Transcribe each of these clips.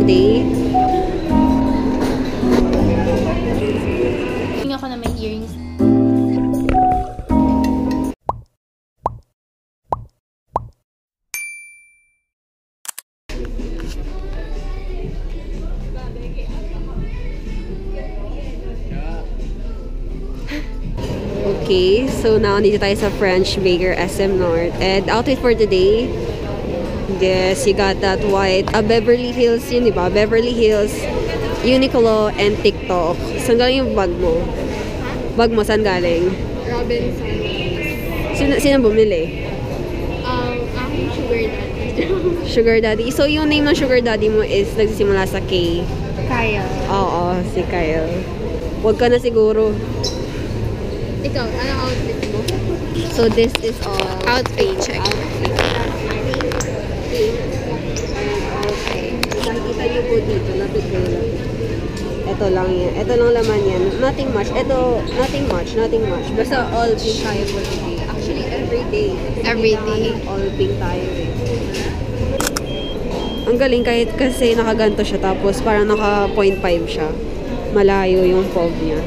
today. Tingnan ako na may earrings. Okay, so now dito tayo sa French Baker SM North. And outfit for today, yes, you got that white, Beverly Hills yun, diba? Beverly Hills, Uniqlo, and TikTok. Saan galing yung bag mo? Bag mo, saan galing? Robinson. Sino bumili? Aking sugar daddy. Sugar daddy. So, yung name ng sugar daddy mo is nagsisimula sa K. Kaya. Oo, si Kyle. Huwag ka na siguro. Ikaw, ano outfit mo? So, this is all Outfit check. Okay. Nakikita niyo po dito, lapit kayo lapit. Ito lang yan. Ito lang laman yan. Nothing much. Ito, nothing much. Basta all pink tayo for today. Actually, every day. Every day. All pink tayo eh. Ang galing kahit kasi nakaganto siya tapos parang naka 0.5 siya. Malayo yung fog niya.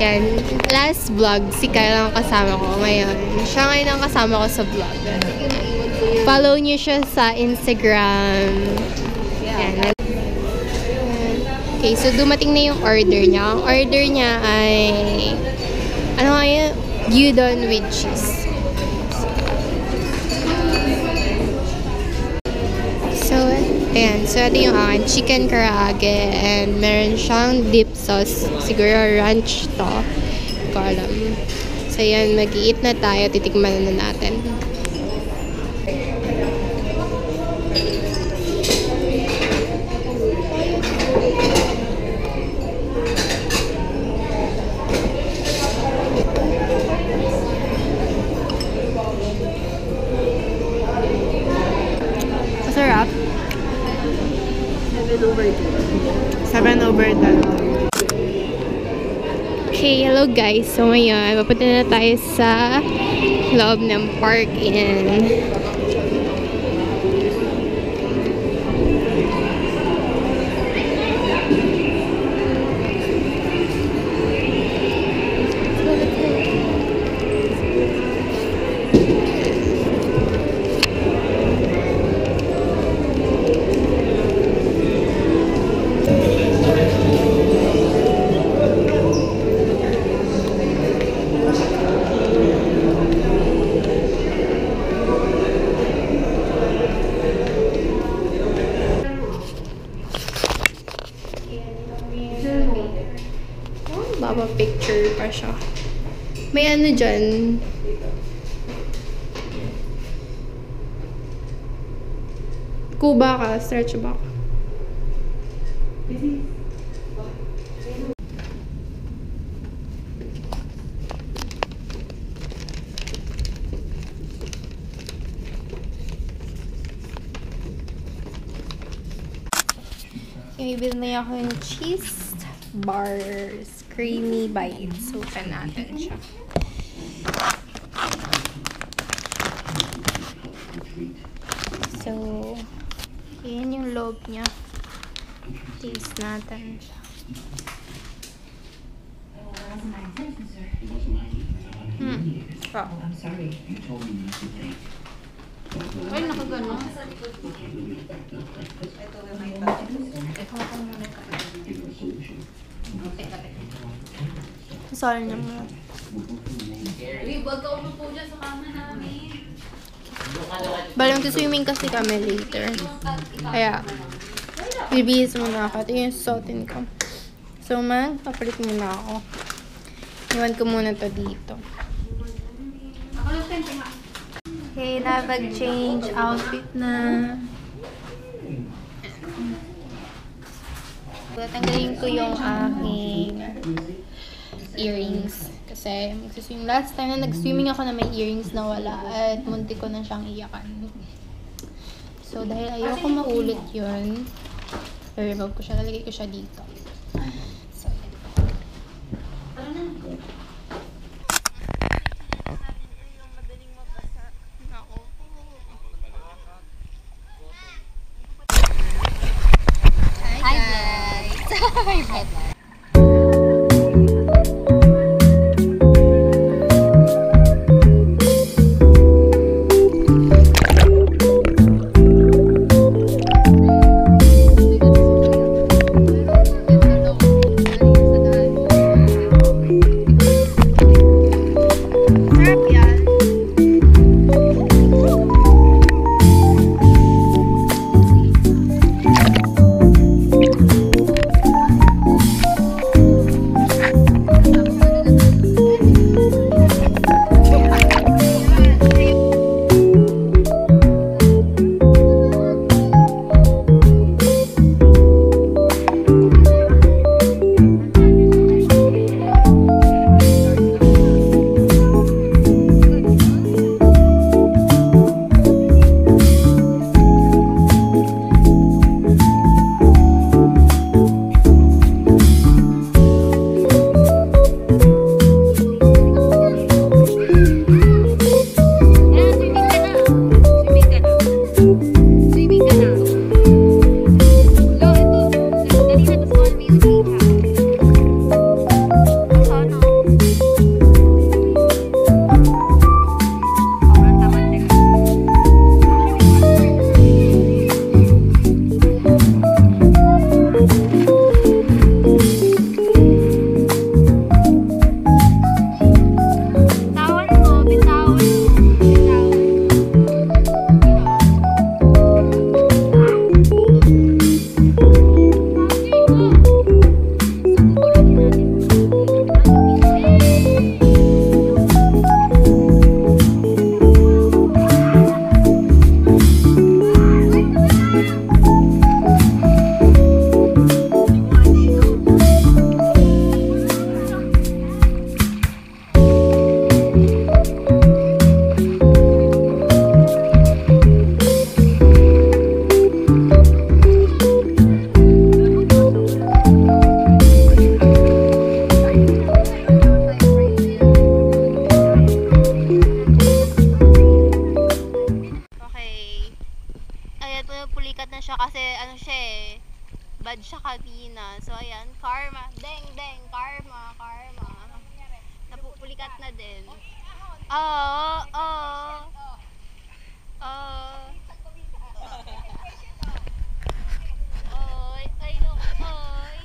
Yan. Last vlog, si Kyle ang kasama ko ngayon. Siya ngayon ang kasama ko sa vlog. Follow niyo siya sa Instagram. Yan. Okay, so dumating na yung order niya. Ang order niya ay ano nga yun? Gyudon with cheese. So, ayan. So, ito yung akin. Chicken karaage. And meron siyang dip sauce. Siguro ranch to. Hindi ko alam. So, ayan. Mag-i-eat na tayo. Titikman na natin. Masarap. 7/10. Okay, hello guys. So ngayon, papunta na tayo sa loob ng park in Baba picture pa siya. May ano dyan. Kuba ka, stretch back. Okay, binili ako yung cheese bars. Creamy bites. Open natin siya. So, yan yung loob niya. Taste natin siya. Wow. Ay, nakagano. Sorry naman. Huwag ka umupo dyan sa kama namin. Balang to swimming kasi kami later. Kaya, bibihis muna ako. Ito yung susuotin ko. So, magpapalit muna ako. Iwan ko muna to dito. Okay, nabag-change outfit na. Tatanggalin ko yung aking earrings. Kasi magsiswim. Last time na nag-swimming ako na may earrings na wala at munti ko na siyang iyakan. So, dahil ayoko maulit yun, i-remove ko siya. Lalagay ko siya dito. So, yan. Dagat na din. Oo, oo. Oo. Oy, ay, no, oy.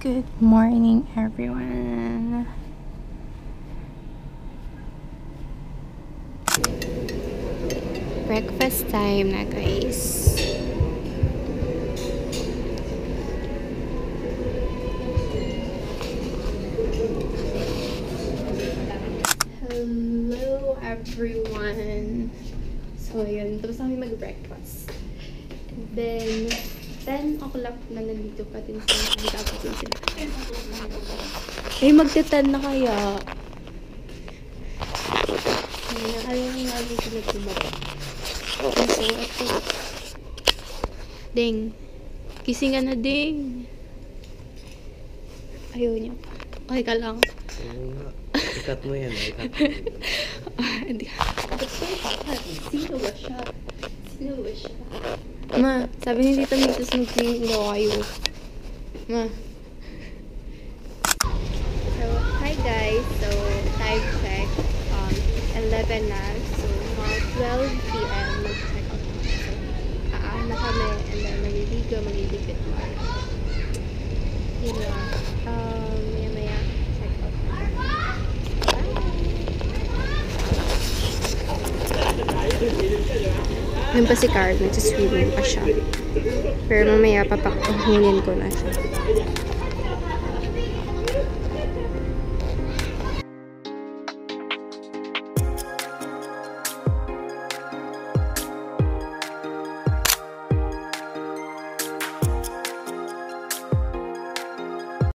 Good morning, everyone. Breakfast time na, guys. Hello, everyone. So, yun. Tapos kami mag-breakfast. And then, 10 o'clock na nandito pa din sila. Ay, dapat din sila. Eh, magte-10 na kaya. Ayaw nga namin sila tumaba. So, ito. Ding. Gising ka na, Ding. Ayaw niya pa. Okay ka lang. Ikat mo yan, ikat. Hindi. Sino ba siya? Sino ba siya? Ma, sabi ni Tita Mitos mag-cleaning daw kayo. Ma. So, hi guys. So, time check. 11 na. So, mga 12 p.m. mag-check out na. So, na kami. And then, maliligo, malilipit mo. Yun lang. Maya-maya, check out na. Yun pa si Carl, nagsiswimming pa siya. Pero mamaya papakahingin ko na siya.